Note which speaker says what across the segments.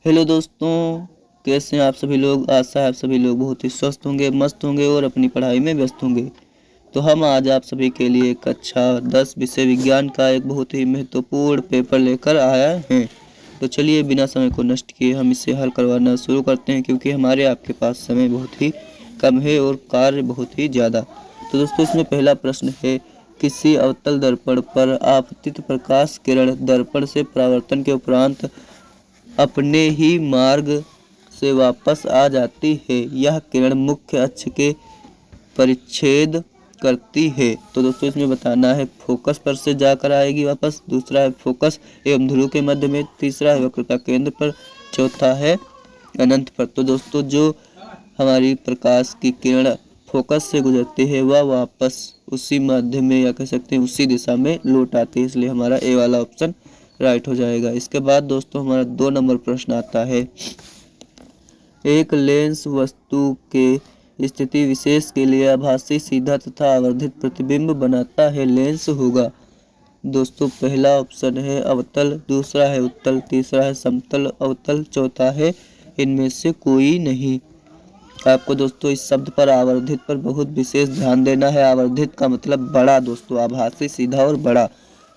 Speaker 1: Hello दोस्तों, कैसे हैं आप सभी लोग। आशा है आप सभी लोग बहुत ही स्वस्थ होंगे, मस्त होंगे और अपनी पढ़ाई में व्यस्त होंगे। तो हम आज आप सभी के लिए कक्षा 10 विषय विज्ञान का एक बहुत ही महत्वपूर्ण पेपर लेकर आया हैं। तो चलिए बिना समय को नष्ट किए हम इसे हल करवाना शुरू करते हैं, क्योंकि हमारे आपके पास समय बहुत ही कम है और कार्य बहुत ही ज़्यादा। तो दोस्तों इसमें पहला प्रश्न है, किसी अवतल दर्पण पर आपतित प्रकाश किरण दर्पण से परावर्तन के उपरांत अपने ही मार्ग से वापस आ जाती है। यह किरण मुख्य अक्ष के परिच्छेद करती है। तो दोस्तों इसमें बताना है फोकस पर से जाकर आएगी वापस, दूसरा है फोकस एवं ध्रुव के मध्य में, तीसरा है वक्रता केंद्र पर, चौथा है अनंत पर। तो दोस्तों जो हमारी प्रकाश की किरण फोकस से गुजरती है वह वापस उसी माध्यम में या कह सकते हैं उसी दिशा में लौट आती है, इसलिए हमारा ए वाला ऑप्शन राइट हो जाएगा। इसके बाद दोस्तों हमारा 2 नंबर प्रश्न आता है, एक लेंस वस्तु के स्थिति विशेष के लिए आभासी सीधा तथा आवर्धित प्रतिबिंब बनाता है, लेंस होगा। दोस्तों पहला ऑप्शन है अवतल, दूसरा है उत्तल, तीसरा है समतल अवतल, चौथा है इनमें से कोई नहीं। आपको दोस्तों इस शब्द पर आवर्धित पर बहुत विशेष ध्यान देना है। आवर्धित का मतलब बड़ा दोस्तों, आभासी सीधा और बड़ा।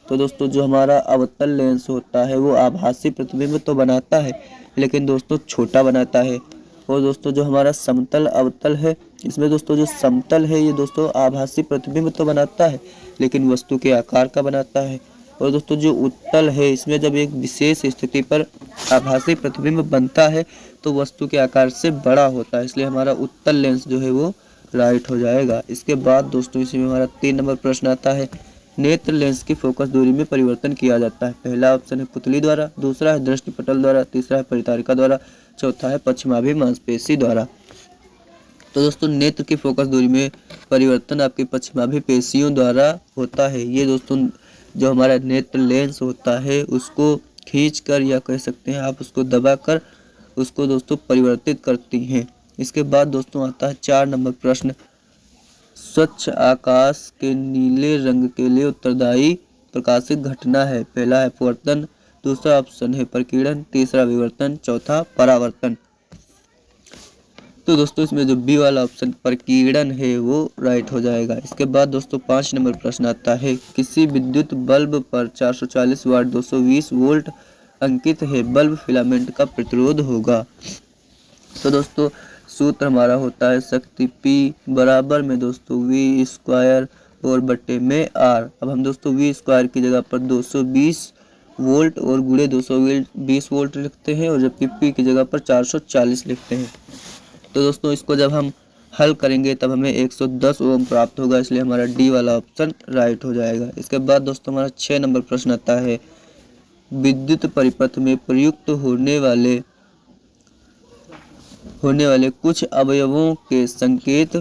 Speaker 1: तो दोस्तों जो हमारा अवतल लेंस होता है वो आभासी प्रतिबिंब तो बनाता है लेकिन दोस्तों छोटा बनाता है। और दोस्तों जो हमारा समतल अवतल है, इसमें दोस्तों जो समतल है ये दोस्तों आभासी प्रतिबिंब तो बनाता है लेकिन वस्तु के आकार का बनाता है। और दोस्तों जो उत्तल है, इसमें जब एक विशेष स्थिति पर आभासी प्रतिबिंब बनता है तो वस्तु के आकार से बड़ा होता है, इसलिए हमारा उत्तल लेंस जो है वो राइट हो जाएगा। इसके बाद दोस्तों इसमें हमारा 3 नंबर प्रश्न आता है, नेत्र लेंस की फोकस दूरी में परिवर्तन किया जाता है। पहला ऑप्शन है पुतली द्वारा, दूसरा है दृष्टिपटल द्वारा, तीसरा है परितारिका द्वारा, चौथा है पश्चिमाभिमुख मांसपेशी द्वारा। तो दोस्तों नेत्र की फोकस दूरी में परिवर्तन आपकी पश्चिमाभिमुख पेशियों द्वारा होता है। ये दोस्तों जो हमारा नेत्र लेंस होता है उसको खींचकर या कह सकते हैं आप उसको दबाकर उसको दोस्तों परिवर्तित करती हैं। इसके बाद दोस्तों आता है 4 नंबर प्रश्न, स्वच्छ आकाश के नीले रंग के लिए उत्तरदायी प्रकाशित घटना है। पहला है अपवर्तन, दूसरा ऑप्शन है प्रकीर्णन, तीसरा विवर्तन, चौथा परावर्तन। तो दोस्तों इसमें जो बी वाला ऑप्शन प्रकीर्णन है वो राइट हो जाएगा। इसके बाद दोस्तों 5 नंबर प्रश्न आता है, किसी विद्युत बल्ब पर 440 वाट 220 वोल्ट अंकित है, बल्ब फिलामेंट का प्रतिरोध होगा। तो दोस्तों सूत्र हमारा होता है शक्ति P बराबर में दोस्तों V स्क्वायर और बट्टे में R। अब हम दोस्तों V स्क्वायर की जगह पर 220 वोल्ट और गुणे 220 वोल्ट लिखते हैं और जबकि P की जगह पर 440 लिखते हैं। तो दोस्तों इसको जब हम हल करेंगे तब हमें 110 ओम प्राप्त होगा, इसलिए हमारा डी वाला ऑप्शन राइट हो जाएगा। इसके बाद दोस्तों हमारा 6 नंबर प्रश्न आता है, विद्युत परिपथ में प्रयुक्त होने वाले कुछ अवयवों के संकेत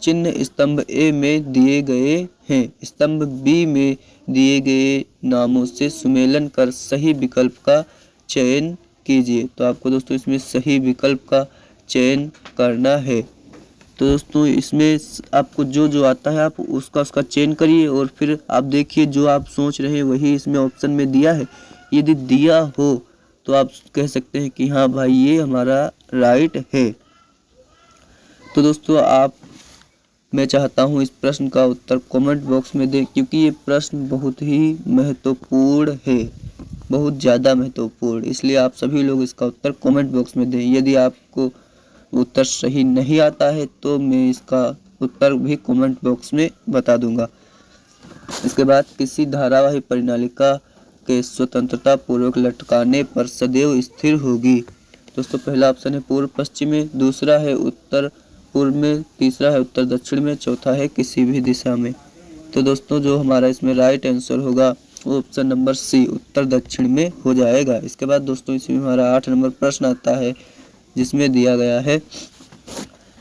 Speaker 1: चिन्ह स्तंभ ए में दिए गए हैं, स्तंभ बी में दिए गए नामों से सुमेलन कर सही विकल्प का चयन कीजिए। तो आपको दोस्तों इसमें सही विकल्प का चयन करना है। तो दोस्तों इसमें आपको जो जो आता है आप उसका चयन करिए और फिर आप देखिए जो आप सोच रहे हैं वही इसमें ऑप्शन में दिया है। यदि दिया हो तो आप कह सकते हैं कि हाँ भाई ये हमारा राइट है। तो दोस्तों मैं चाहता हूँ इस प्रश्न का उत्तर कमेंट बॉक्स में दें, क्योंकि ये प्रश्न बहुत ही महत्वपूर्ण है, बहुत ज़्यादा महत्वपूर्ण, इसलिए आप सभी लोग इसका उत्तर कमेंट बॉक्स में दें। यदि आपको उत्तर सही नहीं आता है तो मैं इसका उत्तर भी कमेंट बॉक्स में बता दूंगा। इसके बाद किसी धारावाही परिनालिका के स्वतंत्रता पूर्वक लटकाने पर सदैव स्थिर होगी। दोस्तों पहला ऑप्शन है पूर्व पश्चिम में, दूसरा है उत्तर पूर्व में, तीसरा है उत्तर दक्षिण में, चौथा है किसी भी दिशा में। तो दोस्तों जो हमारा इसमें राइट आंसर होगा वो ऑप्शन नंबर सी उत्तर दक्षिण में हो जाएगा। इसके बाद दोस्तों इसमें हमारा 8 नंबर प्रश्न आता है जिसमें दिया गया है,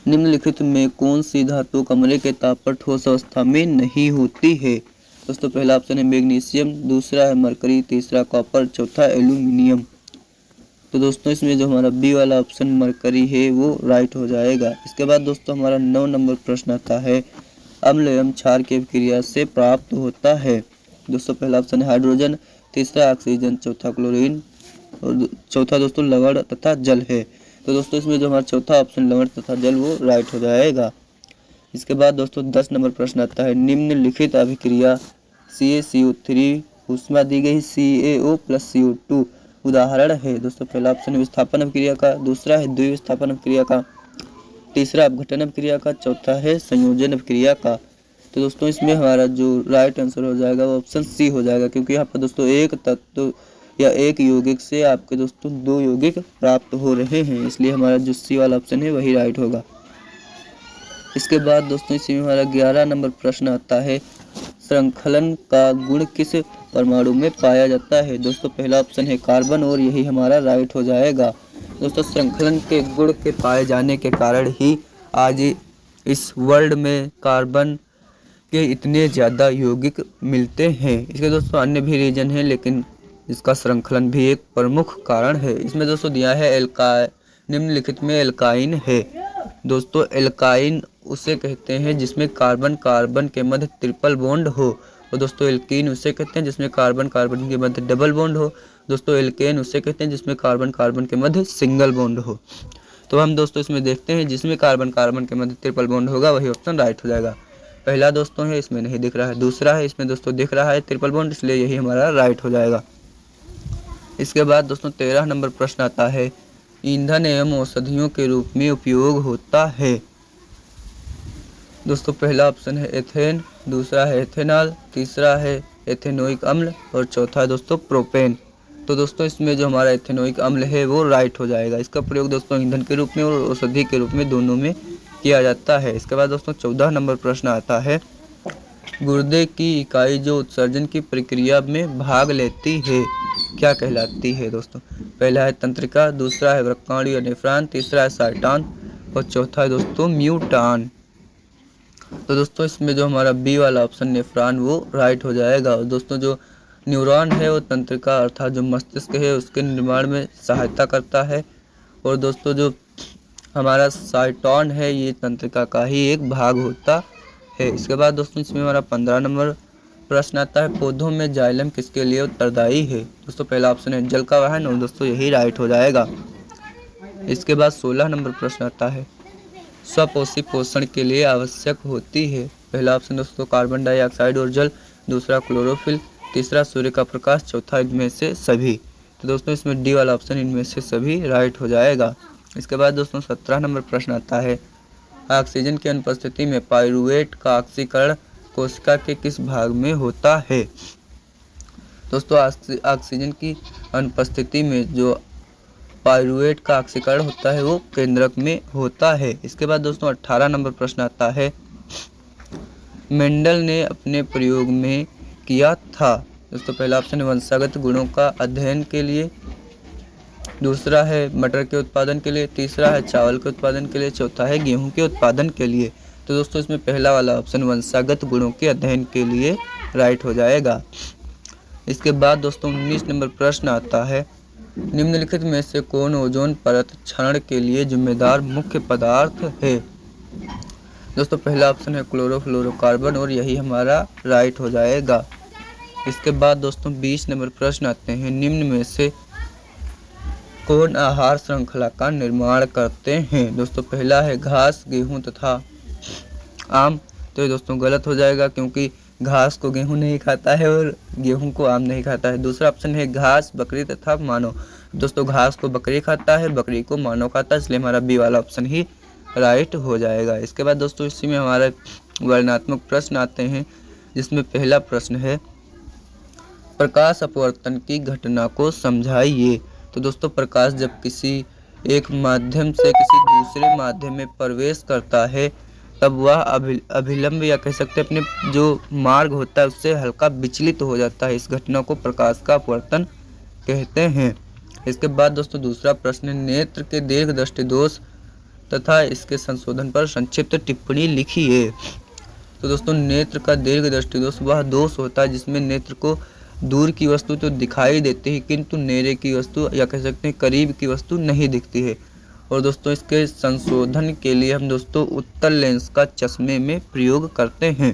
Speaker 1: निम्नलिखित में कौन सी धातु कमरे के ताप पर ठोस अवस्था में नहीं होती है। दोस्तों पहला ऑप्शन है मैग्नीशियम, दूसरा है मरकरी, तीसरा कॉपर, चौथा एल्यूमिनियम। तो दोस्तों इसमें जो हमारा बी वाला ऑप्शन मरकरी है वो राइट हो जाएगा। इसके बाद दोस्तों हमारा 9 नंबर प्रश्न आता है, अम्ल एवं क्षार की अभिक्रिया से प्राप्त होता है। दोस्तों पहला ऑप्शन है हाइड्रोजन, तीसरा ऑक्सीजन, चौथा क्लोरीन, और चौथा दोस्तों लवण तथा जल है। तो दोस्तों इसमें जो हमारा चौथा ऑप्शन लवण तथा जल वो राइट हो जाएगा। इसके बाद दोस्तों 10 नंबर प्रश्न आता है, निम्नलिखित अभिक्रिया CaCO3 ऊष्मा दी गई CaO + CO2 उदाहरण है। दोस्तों पहला ऑप्शन है विस्थापन अभिक्रिया का, दूसरा है द्विविस्थापन अभिक्रिया का, तीसरा अपघटन अभिक्रिया का, चौथा है संयोजन अभिक्रिया का। तो दोस्तों इसमें हमारा जो राइट आंसर हो जाएगा वो ऑप्शन सी हो जाएगा, क्योंकि यहाँ पर दोस्तों एक तत्व या एक यौगिक से आपके दोस्तों 2 यौगिक प्राप्त हो रहे हैं, इसलिए हमारा जो सी वाला ऑप्शन है वही राइट होगा। इसके बाद दोस्तों इसी में हमारा 11 नंबर प्रश्न आता है, श्रृंखलन का गुण किस परमाणु में पाया जाता है। दोस्तों पहला ऑप्शन है कार्बन और यही हमारा राइट हो जाएगा। दोस्तों श्रृंखलन के गुण के पाए जाने के कारण ही आज इस वर्ल्ड में कार्बन के इतने ज़्यादा यौगिक मिलते हैं। इसके दोस्तों अन्य भी रीजन है, लेकिन इसका श्रृंखलन भी एक प्रमुख कारण है। इसमें दोस्तों दिया है निम्नलिखित में एल्काइन है। दोस्तों एल्काइन उसे कहते हैं जिसमें कार्बन कार्बन के मध्य ट्रिपल बॉन्ड हो, और दोस्तों एल्कीन उसे कहते हैं जिसमें कार्बन कार्बन के मध्य डबल बॉन्ड हो। दोस्तों एल्केन उसे कहते हैं जिसमें कार्बन कार्बन के मध्य सिंगल बॉन्ड हो। तो हम दोस्तों इसमें देखते हैं जिसमें कार्बन कार्बन के मध्य ट्रिपल बॉन्ड होगा वही ऑप्शन राइट हो जाएगा। पहला दोस्तों है इसमें नहीं दिख रहा है, दूसरा है इसमें दोस्तों दिख रहा है ट्रिपल बॉन्ड, इसलिए यही हमारा राइट हो जाएगा। इसके बाद दोस्तों 13 नंबर प्रश्न आता है, ईंधन एवं औषधियों के रूप में उपयोग होता है। दोस्तों पहला ऑप्शन है एथेन, दूसरा है एथेनॉल, तीसरा है एथेनोइक अम्ल और चौथा है दोस्तों प्रोपेन। तो दोस्तों इसमें जो हमारा एथेनोइक अम्ल है वो राइट हो जाएगा। इसका प्रयोग दोस्तों ईंधन के रूप में और औषधि के रूप में दोनों में किया जाता है। इसके बाद दोस्तों 14 नंबर प्रश्न आता है, गुर्दे की इकाई जो उत्सर्जन की प्रक्रिया में भाग लेती है क्या कहलाती है। दोस्तों पहला है तंत्रिका, दूसरा है वृक्काणु या नेफ्रॉन, तीसरा है साइटॉन और चौथा है दोस्तों म्यूटॉन। तो दोस्तों इसमें जो हमारा बी वाला ऑप्शन नेफ्रॉन वो राइट हो जाएगा। और दोस्तों जो न्यूरॉन है वो तंत्रिका अर्थात जो मस्तिष्क है उसके निर्माण में सहायता करता है, और दोस्तों जो हमारा साइटॉन है ये तंत्रिका का ही एक भाग होता है। इसके बाद दोस्तों इसमें हमारा 15 नंबर प्रश्न आता है, पौधों में जाइलम किसके लिए उत्तरदायी है। दोस्तों पहला ऑप्शन है जल का वहन और दोस्तों यही राइट हो जाएगा। इसके बाद 16 नंबर प्रश्न आता है, स्वपोषी पोषण के लिए आवश्यक होती है। पहला ऑप्शन दोस्तों कार्बन डाइऑक्साइड और जल, दूसरा क्लोरोफिल, तीसरा सूर्य का प्रकाश, चौथा इनमें से सभी। तो दोस्तों इसमें डी वाला ऑप्शन इनमें से सभी राइट हो जाएगा। इसके बाद दोस्तों 17 नंबर प्रश्न आता है, ऑक्सीजन की अनुपस्थिति में पाइरूवेट का ऑक्सीकरण कोशिका के किस भाग में होता है। दोस्तों ऑक्सीजन की अनुपस्थिति में जो पाइरूवेट का ऑक्सीकरण होता है वो केंद्रक में होता है। इसके बाद दोस्तों 18 नंबर प्रश्न आता है, मेंडल ने अपने प्रयोग में किया था। दोस्तों पहला ऑप्शन है वंशागत गुणों का अध्ययन के लिए, दूसरा है मटर के उत्पादन के लिए, तीसरा है चावल के उत्पादन के लिए, चौथा है गेहूं के उत्पादन के लिए। तो दोस्तों इसमें पहला वाला ऑप्शन वंशागत गुणों के अध्ययन के लिए राइट हो जाएगा। इसके बाद दोस्तों 19 नंबर प्रश्न आता है, निम्नलिखित में से कौन ओजोन परत क्षरण के लिए जिम्मेदार मुख्य पदार्थ है। दोस्तों पहला ऑप्शन है क्लोरोफ्लोरोकार्बन और यही हमारा राइट हो जाएगा। इसके बाद दोस्तों 20 नंबर प्रश्न आते हैं, निम्न में से कौन आहार श्रृंखला का निर्माण करते हैं। दोस्तों पहला है घास, गेहूं तथा आम। तो दोस्तों गलत हो जाएगा, क्योंकि घास को गेहूं नहीं खाता है और गेहूं को आम नहीं खाता है। दूसरा ऑप्शन है घास, बकरी तथा मानव। दोस्तों घास को बकरी खाता है, बकरी को मानव खाता है, इसलिए हमारा बी वाला ऑप्शन ही राइट हो जाएगा। इसके बाद दोस्तों इसी में हमारे वर्णनात्मक प्रश्न आते हैं, जिसमें पहला प्रश्न है, प्रकाश अपवर्तन की घटना को समझाइए। तो दोस्तों प्रकाश जब किसी एक माध्यम से किसी दूसरे माध्यम में प्रवेश करता है तब वह अभिलंब या कह सकते हैं अपने जो मार्ग होता है उससे हल्का विचलित हो जाता है। इस घटना को प्रकाश का अपवर्तन कहते हैं। इसके बाद दोस्तों दूसरा प्रश्न, नेत्र के दीर्घ दृष्टि दोष तथा इसके संशोधन पर संक्षिप्त टिप्पणी लिखिए। तो दोस्तों नेत्र का दीर्घ दृष्टि दोष वह दोष होता है जिसमें नेत्र को दूर की वस्तु तो दिखाई देती है किंतु नेरे की वस्तु या कह सकते हैं करीब की वस्तु नहीं दिखती है। और दोस्तों इसके संशोधन के लिए हम दोस्तों उत्तल लेंस का चश्मे में प्रयोग करते हैं।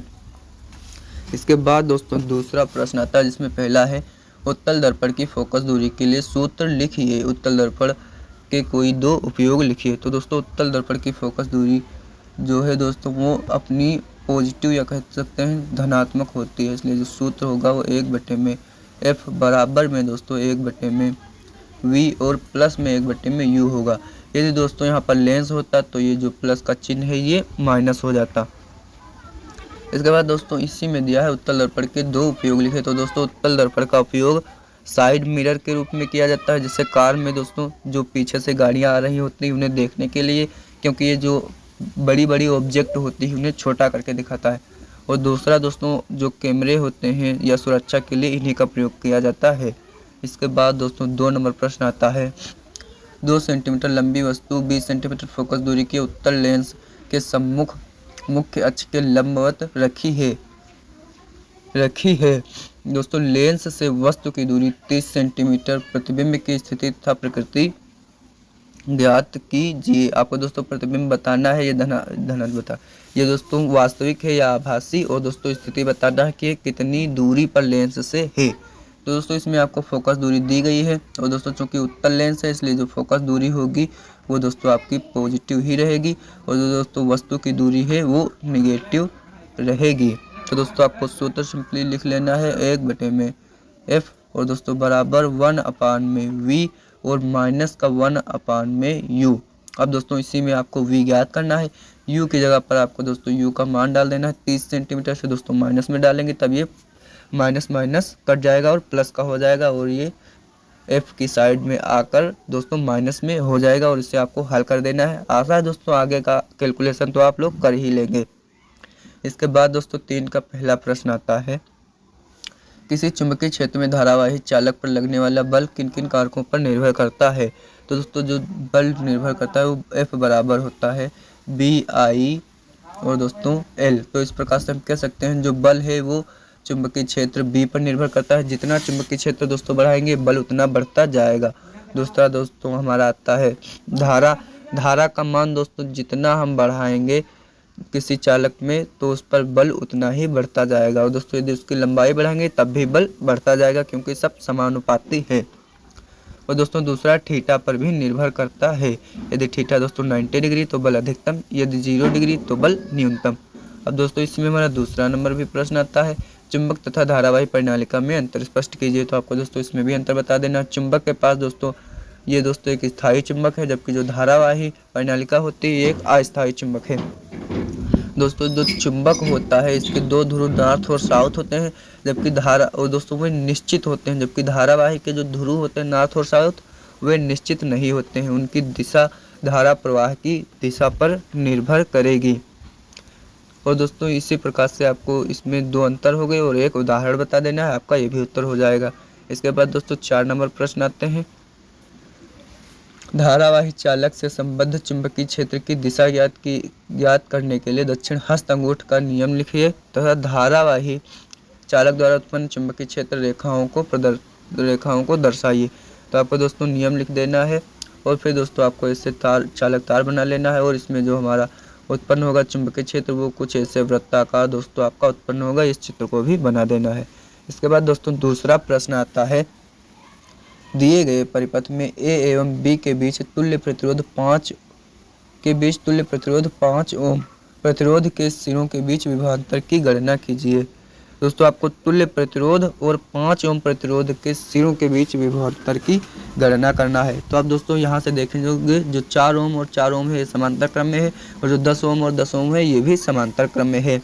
Speaker 1: इसके बाद दोस्तों दूसरा प्रश्न आता है, जिसमें पहला है उत्तल दर्पण की फोकस दूरी के लिए सूत्र लिखिए। उत्तल दर्पण के कोई दो उपयोग लिखिए। तो दोस्तों उत्तल दर्पण की फोकस दूरी जो है दोस्तों वो अपनी पॉजिटिव या कह सकते हैं धनात्मक होती है, इसलिए जो सूत्र होगा वो 1/में F बराबर में दोस्तों 1/में V और प्लस में 1/में U होगा। यदि दोस्तों यहाँ पर लेंस होता तो ये जो प्लस का चिन्ह है ये माइनस हो जाता। इसके बाद दोस्तों इसी में दिया है उत्तल दर्पण के दो उपयोग लिखे। तो दोस्तों उत्तल दर्पण का उपयोग साइड मिरर के रूप में किया जाता है, जैसे कार में दोस्तों जो पीछे से गाड़ियाँ आ रही होती हैं उन्हें देखने के लिए, क्योंकि ये जो बड़ी बड़ी ऑब्जेक्ट होती है उन्हें छोटा करके दिखाता है। और दूसरा दोस्तों जो कैमरे होते हैं या सुरक्षा के लिए इन्हीं का प्रयोग किया जाता है। इसके बाद दोस्तों 2 नंबर प्रश्न आता है, 2 सेंटीमीटर लंबी वस्तु 20 सेंटीमीटर फोकस दूरी के उत्तल लेंस के सम्मुख मुख्य अक्ष के लंबवत रखी है। दोस्तों लेंस से वस्तु की दूरी 30 सेंटीमीटर, प्रतिबिंब की स्थिति तथा प्रकृति ज्ञात कीजिए। आपको दोस्तों प्रतिबिंब बताना है, ये धनात्मक बता, ये दोस्तों वास्तविक है या आभासी, और दोस्तों स्थिति बताना है कि कितनी दूरी पर लेंस से है। तो दोस्तों इसमें आपको फोकस दूरी दी गई है, और दोस्तों चूंकि उत्तल लेंस है इसलिए जो फोकस दूरी होगी वो दोस्तों आपकी पॉजिटिव ही रहेगी, और जो दोस्तों वस्तु की दूरी है वो निगेटिव रहेगी। तो दोस्तों आपको सूत्र सिंपली लिख लेना है 1/में F और दोस्तों बराबर 1/V और माइनस का 1/में U। अब दोस्तों इसी में आपको V ज्ञात करना है। U की जगह पर आपको दोस्तों U का मान डाल देना है। 30 सेंटीमीटर से दोस्तों माइनस में डालेंगे तब ये माइनस माइनस कट जाएगा और प्लस का हो जाएगा, और ये F की साइड में आकर दोस्तों माइनस में हो जाएगा, और इसे आपको हल कर देना है। आशा है दोस्तों आगे का कैलकुलेशन तो आप लोग कर ही लेंगे। इसके बाद दोस्तों 3 का पहला प्रश्न आता है, किसी चुंबकीय क्षेत्र में धारावाही चालक पर लगने वाला बल किन किन कारकों पर निर्भर करता है। तो दोस्तों जो बल निर्भर करता है वो F बराबर होता है BI और दोस्तों L। तो इस प्रकार से हम कह सकते हैं जो बल है वो चुंबकीय क्षेत्र B पर निर्भर करता है। जितना चुंबकीय क्षेत्र दोस्तों बढ़ाएंगे बल उतना बढ़ता जाएगा। दूसरा दोस्तों हमारा आता है धारा का मान दोस्तों जितना हम बढ़ाएंगे किसी चालक में तो उस पर बल उतना ही बढ़ता जाएगा, और दोस्तों यदि उसकी लंबाई बढ़ाएंगे तब भी बल बढ़ता जाएगा, क्योंकि सब समानुपाती है। और दोस्तों दूसरा थीटा पर भी निर्भर करता है। यदि थीटा दोस्तों 90 डिग्री तो बल अधिकतम, यदि 0 डिग्री तो बल न्यूनतम। अब दोस्तों इसमें हमारा दूसरा नंबर भी प्रश्न आता है, चुंबक तथा धारावाही परिनालिका में अंतर स्पष्ट कीजिए। तो आपको दोस्तों इसमें भी अंतर बता देना। चुंबक के पास दोस्तों ये दोस्तों एक स्थायी चुंबक है, जबकि जो धारावाही परिनालिका होती है ये एक अस्थायी चुंबक है। दोस्तों जो चुंबक होता है इसके 2 ध्रुव नॉर्थ और साउथ होते हैं, जबकि दोस्तों वे निश्चित होते हैं, जबकि धारावाही के जो ध्रुव होते हैं नॉर्थ और साउथ वे निश्चित नहीं होते हैं। उनकी दिशा धारा प्रवाह की दिशा पर निर्भर करेगी। और दोस्तों इसी प्रकार से आपको इसमें 2 अंतर हो गए और एक उदाहरण बता देना है, आपका ये भी उत्तर हो जाएगा। इसके बाद दोस्तों 4 नंबर प्रश्न आते हैं, धारावाही चालक से संबद्ध चुंबकीय क्षेत्र की दिशा ज्ञात करने के लिए दक्षिण हस्त अंगूठ का नियम लिखिए तथा धारावाही चालक द्वारा उत्पन्न चुंबकीय क्षेत्र रेखाओं को दर्शाइए। तो आपको दोस्तों नियम लिख देना है, और फिर दोस्तों आपको इससे चालक तार बना लेना है, और इसमें जो हमारा उत्पन्न होगा चुंबकीय क्षेत्र वो कुछ ऐसे वृत्ताकार दोस्तों आपका उत्पन्न होगा। इस चित्र को भी बना देना है। इसके बाद दोस्तों दूसरा प्रश्न आता है, दिए गए परिपथ में A एवं B के बीच तुल्य प्रतिरोध 5 ओम प्रतिरोध के सिरों के बीच विभवांतर की गणना कीजिए। दोस्तों आपको तुल्य प्रतिरोध और 5 ओम प्रतिरोध के सिरों के बीच विभवांतर की गणना करना है। तो आप दोस्तों यहाँ से देखेंगे जो 4 ओम और 4 ओम है ये समांतर क्रम में है, और जो 10 ओम और 10 ओम है ये भी समांतर क्रम में है।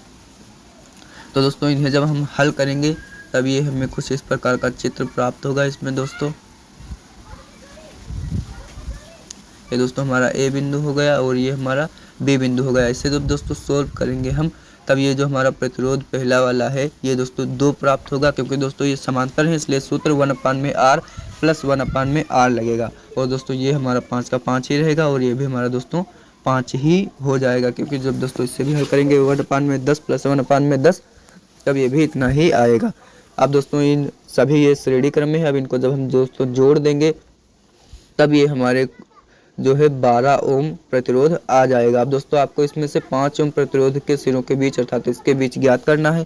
Speaker 1: तो दोस्तों इन्हें जब हम हल करेंगे तब ये हमें कुछ इस प्रकार का चित्र प्राप्त होगा। इसमें दोस्तों ये दोस्तों हमारा A बिंदु हो गया और ये हमारा B बिंदु हो गया। इसे जब दोस्तों सोल्व करेंगे हम तब ये जो हमारा प्रतिरोध पहला वाला है ये दोस्तों 2 प्राप्त होगा, क्योंकि दोस्तों ये समांतर है इसलिए सूत्र 1/r प्लस 1/r लगेगा। और दोस्तों ये हमारा 5 का 5 ही रहेगा, और ये भी हमारा दोस्तों 5 ही हो जाएगा, क्योंकि जब दोस्तों इससे भी हल करेंगे 1/10 प्लस 1/10 तब ये भी इतना ही आएगा। अब दोस्तों इन सभी ये श्रेणी क्रम में है। अब इनको जब हम दोस्तों जोड़ देंगे तब ये हमारे जो है 12 ओम प्रतिरोध आ जाएगा। अब दोस्तों आपको इसमें से 5 ओम प्रतिरोध के सिरों के बीच अर्थात इसके बीच ज्ञात करना है।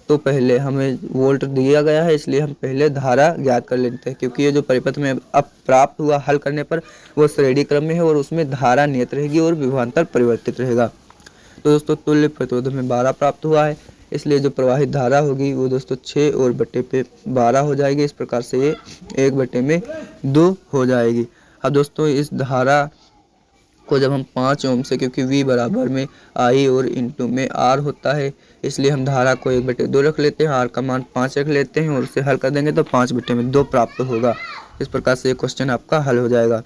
Speaker 1: तो पहले हमें वोल्ट दिया गया है, इसलिए हम पहले धारा ज्ञात कर लेते हैं, क्योंकि ये जो परिपथ में अब प्राप्त हुआ हल करने पर वो श्रेणी क्रम में है और उसमें धारा नियत रहेगी और विभवांतर परिवर्तित रहेगा। तो दोस्तों तुल्य प्रतिरोध में 12 प्राप्त हुआ है, इसलिए जो प्रवाहित धारा होगी वो दोस्तों 6 और बटे पे 12 हो जाएगी। इस प्रकार से ये 1 बटे में 2 हो जाएगी। अब दोस्तों इस धारा को जब हम 5 ओम से, क्योंकि V बराबर में I और इंटू में R होता है, इसलिए हम धारा को 1 बटे 2 रख लेते हैं, R का मान 5 रख लेते हैं और उसे हल कर देंगे तो 5 बटे में 2 प्राप्त होगा। इस प्रकार से ये क्वेश्चन आपका हल हो जाएगा।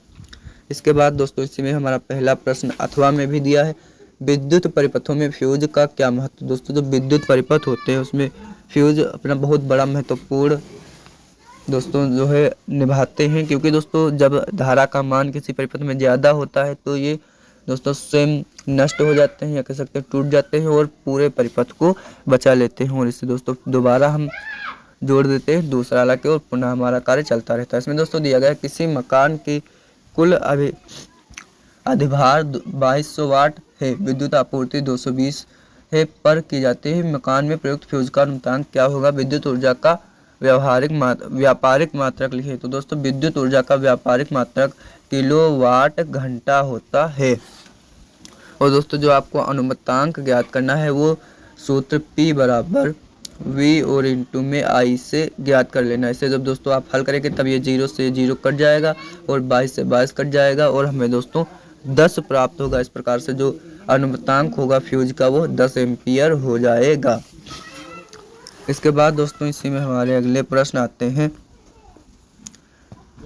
Speaker 1: इसके बाद दोस्तों इसी में हमारा पहला प्रश्न अथवा में भी दिया है, विद्युत परिपथों में फ्यूज का क्या महत्व। दोस्तों जो विद्युत परिपथ होते हैं उसमें फ्यूज अपना बहुत बड़ा महत्वपूर्ण दोस्तों जो है निभाते हैं, क्योंकि दोस्तों जब धारा का मान किसी परिपथ में ज़्यादा होता है तो ये दोस्तों स्वयं नष्ट हो जाते हैं या कह सकते हैं टूट जाते हैं और पूरे परिपथ को बचा लेते हैं, और इससे दोस्तों दोबारा हम जोड़ देते हैं दूसरा आला के और पुनः हमारा कार्य चलता रहता है। इसमें दोस्तों दिया गया है किसी मकान की कुल अधिभार 2200 वाट है, विद्युत आपूर्ति 220 है पर की जाती है, मकान में प्रयुक्त फ्यूज का अनुपात क्या होगा। विद्युत ऊर्जा का व्यापारिक मात्रक लिखे। तो दोस्तों विद्युत ऊर्जा का व्यापारिक मात्रक किलोवाट घंटा होता है। और दोस्तों जो आपको अनुमतांक ज्ञात करना है वो सूत्र P बराबर V और इंटू में I से ज्ञात कर लेना है। इसे जब दोस्तों आप हल करेंगे तब ये 0 से 0 कट जाएगा और 22 से 22 कट जाएगा और हमें दोस्तों 10 प्राप्त होगा। इस प्रकार से जो अनुमतांक होगा फ्यूज का वो 10 एम्पियर हो जाएगा। इसके बाद दोस्तों इसी में हमारे अगले प्रश्न आते हैं।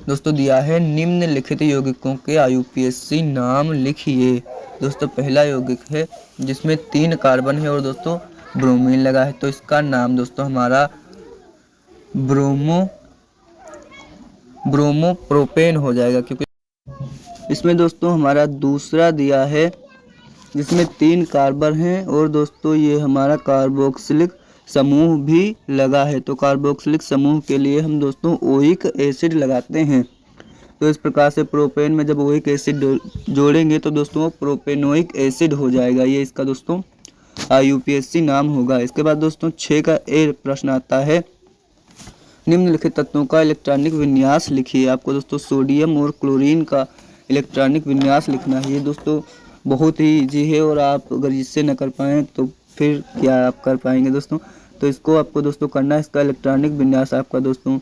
Speaker 1: दोस्तों दिया है निम्नलिखित यौगिकों के IUPAC नाम लिखिए। दोस्तों पहला यौगिक है जिसमें 3 कार्बन है और दोस्तों ब्रोमीन लगा है, तो इसका नाम दोस्तों हमारा ब्रोमोप्रोपेन हो जाएगा, क्योंकि इसमें दोस्तों हमारा दूसरा दिया है जिसमें 3 कार्बन हैं और दोस्तों ये हमारा कार्बोक्सिलिक समूह भी लगा है। तो कार्बोक्सिलिक समूह के लिए हम दोस्तों ओइक एसिड लगाते हैं। तो इस प्रकार से प्रोपेन में जब ओइक एसिड जोड़ेंगे तो दोस्तों प्रोपेनोइक एसिड हो जाएगा। ये इसका दोस्तों IUPAC नाम होगा। इसके बाद दोस्तों 6 का ए प्रश्न आता है, निम्नलिखित तत्वों का इलेक्ट्रॉनिक विन्यास लिखिए। आपको दोस्तों सोडियम और क्लोरीन का इलेक्ट्रॉनिक विन्यास लिखना है। ये दोस्तों बहुत ही ईजी है और आप अगर इससे न कर पाएँ तो फिर क्या आप कर पाएंगे दोस्तों। तो इसको आपको दोस्तों करना है। इसका इलेक्ट्रॉनिक विन्यास आपका दोस्तों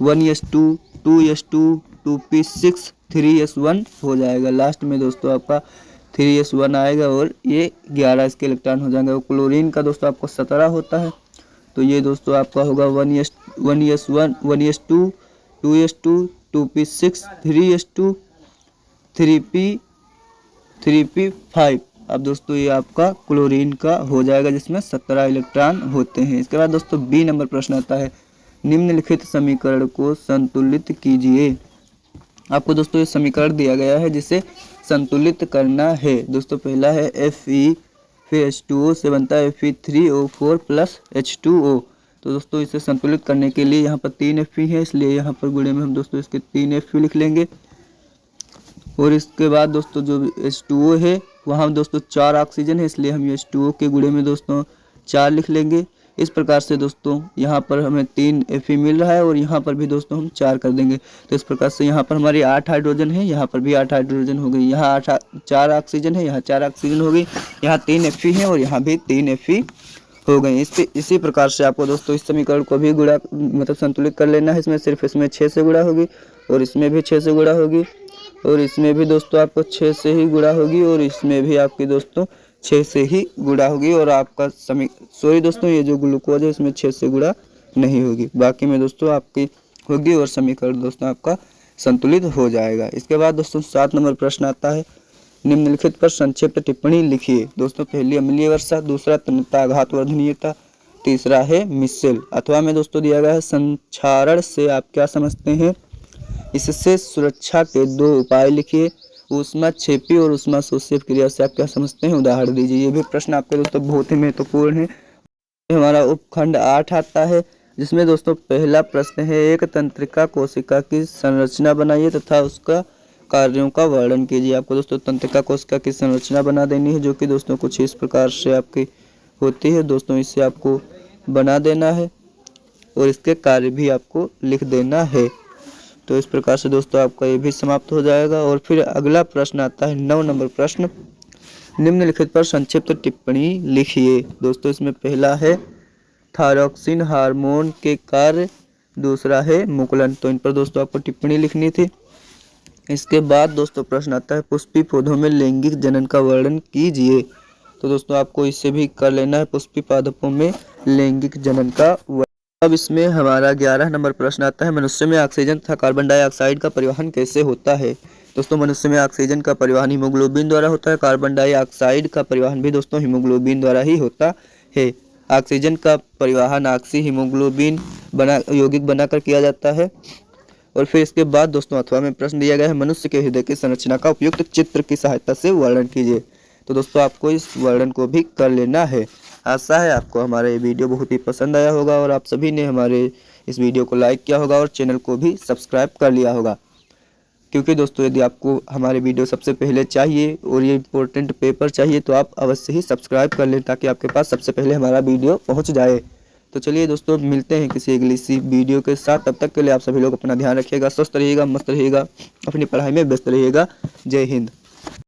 Speaker 1: 1s2 2s2 2p6 3s1 हो जाएगा। लास्ट में दोस्तों आपका 3s1 आएगा और ये 11 इसके इलेक्ट्रॉन हो जाएंगे। और क्लोरीन का दोस्तों आपको 17 होता है, तो ये दोस्तों आपका होगा 1s1 1s2 2s2 2p6 3s2 3p5। अब दोस्तों ये आपका क्लोरीन का हो जाएगा जिसमें 17 इलेक्ट्रॉन होते हैं। इसके बाद दोस्तों बी नंबर प्रश्न आता है, निम्नलिखित समीकरण को संतुलित कीजिए। आपको दोस्तों ये समीकरण दिया गया है जिसे संतुलित करना है। दोस्तों पहला है Fe, फिर H2O से बनता है Fe3O4 प्लस H2O। तो दोस्तों इसे संतुलित करने के लिए यहाँ पर 3 Fe है, इसलिए यहाँ पर गुणे में हम दोस्तों इसके 3 Fe लिख लेंगे। और इसके बाद दोस्तों जो H2O है वहाँ दोस्तों 4 ऑक्सीजन है, इसलिए हम ये H2O के गुणे में दोस्तों 4 लिख लेंगे। इस प्रकार से दोस्तों यहाँ पर हमें 3 Fe मिल रहा है और यहाँ पर भी दोस्तों हम 4 कर देंगे। तो इस प्रकार से यहाँ पर हमारी 8 हाइड्रोजन है, यहाँ पर भी 8 हाइड्रोजन हो गई, यहाँ 4 ऑक्सीजन है, यहाँ 4 ऑक्सीजन हो गई, यहाँ 3 Fe है और यहाँ भी 3 Fe हो गई। इसी प्रकार से आपको दोस्तों इस समीकरण को भी गुणा मतलब संतुलित कर लेना है। इसमें सिर्फ इसमें 6 से गुणा होगी और इसमें भी 6 से गुणा होगी और इसमें भी दोस्तों आपको 6 से ही गुणा होगी और इसमें भी आपकी दोस्तों 6 से ही गुणा होगी। और आपका सॉरी दोस्तों ये जो ग्लूकोज है इसमें 6 से गुणा नहीं होगी, बाकी में दोस्तों आपकी होगी और समीकरण दोस्तों आपका संतुलित हो जाएगा। इसके बाद दोस्तों 7 नंबर प्रश्न आता है, निम्नलिखित पर संक्षिप्त टिप्पणी लिखिए। दोस्तों पहली अम्लीय वर्षा, दूसरा तन्यता आघात वर्धनीयता, तीसरा है मिसेल। अथवा में दोस्तों दिया गया है संक्षारण से आप क्या समझते हैं, इससे सुरक्षा के 2 उपाय लिखिए। ऊष्मा क्षेपी और ऊष्मा शोषित क्रिया से आप क्या समझते हैं, उदाहरण दीजिए। ये भी प्रश्न आपके दोस्तों बहुत ही महत्वपूर्ण है। हमारा उपखंड 8 आता है जिसमें दोस्तों पहला प्रश्न है, एक तंत्रिका कोशिका की संरचना बनाइए तथा उसका कार्यों का वर्णन कीजिए। आपको दोस्तों तंत्रिका कोशिका की संरचना बना देनी है जो कि दोस्तों कुछ इस प्रकार से आपकी होती है। दोस्तों इससे आपको बना देना है और इसके कार्य भी आपको लिख देना है। तो इस प्रकार से दोस्तों आपका ये भी समाप्त हो जाएगा। और फिर अगला प्रश्न आता है 9 नंबर प्रश्न, निम्नलिखित पर संक्षिप्त टिप्पणी लिखिए। दोस्तों इसमें पहला है थायरॉक्सिन हार्मोन के कार्य, दूसरा है मुकुलन। तो इन पर दोस्तों आपको टिप्पणी लिखनी थी। इसके बाद दोस्तों प्रश्न आता है पुष्पी पौधों में लैंगिक जनन का वर्णन कीजिए। तो दोस्तों आपको इसे भी कर लेना है, पुष्पी पादपों में लैंगिक जनन का वर्णन। अब इसमें हमारा 11 नंबर प्रश्न आता है मनुष्य में ऑक्सीजन तथा कार्बन डाइऑक्साइड का परिवहन कैसे होता है। दोस्तों मनुष्य में ऑक्सीजन का परिवहन हीमोग्लोबिन द्वारा होता है, कार्बन डाइऑक्साइड का परिवहन भी दोस्तों हीमोग्लोबिन द्वारा ही होता है। ऑक्सीजन का परिवहन ऑक्सी हीमोग्लोबिन यौगिक बनाकर किया जाता है। और फिर इसके बाद दोस्तों अथवा में प्रश्न दिया गया है मनुष्य के हृदय की संरचना का उपयुक्त चित्र की सहायता से वर्णन कीजिए। तो दोस्तों आपको इस वर्णन को भी कर लेना है। आशा है आपको हमारा ये वीडियो बहुत ही पसंद आया होगा और आप सभी ने हमारे इस वीडियो को लाइक किया होगा और चैनल को भी सब्सक्राइब कर लिया होगा। क्योंकि दोस्तों यदि आपको हमारे वीडियो सबसे पहले चाहिए और ये इम्पोर्टेंट पेपर चाहिए तो आप अवश्य ही सब्सक्राइब कर लें ताकि आपके पास सबसे पहले हमारा वीडियो पहुँच जाए। तो चलिए दोस्तों मिलते हैं किसी अगली सी वीडियो के साथ। तब तक के लिए आप सभी लोग अपना ध्यान रखिएगा, स्वस्थ रहिएगा, मस्त रहिएगा, अपनी पढ़ाई में व्यस्त रहिएगा। जय हिंद।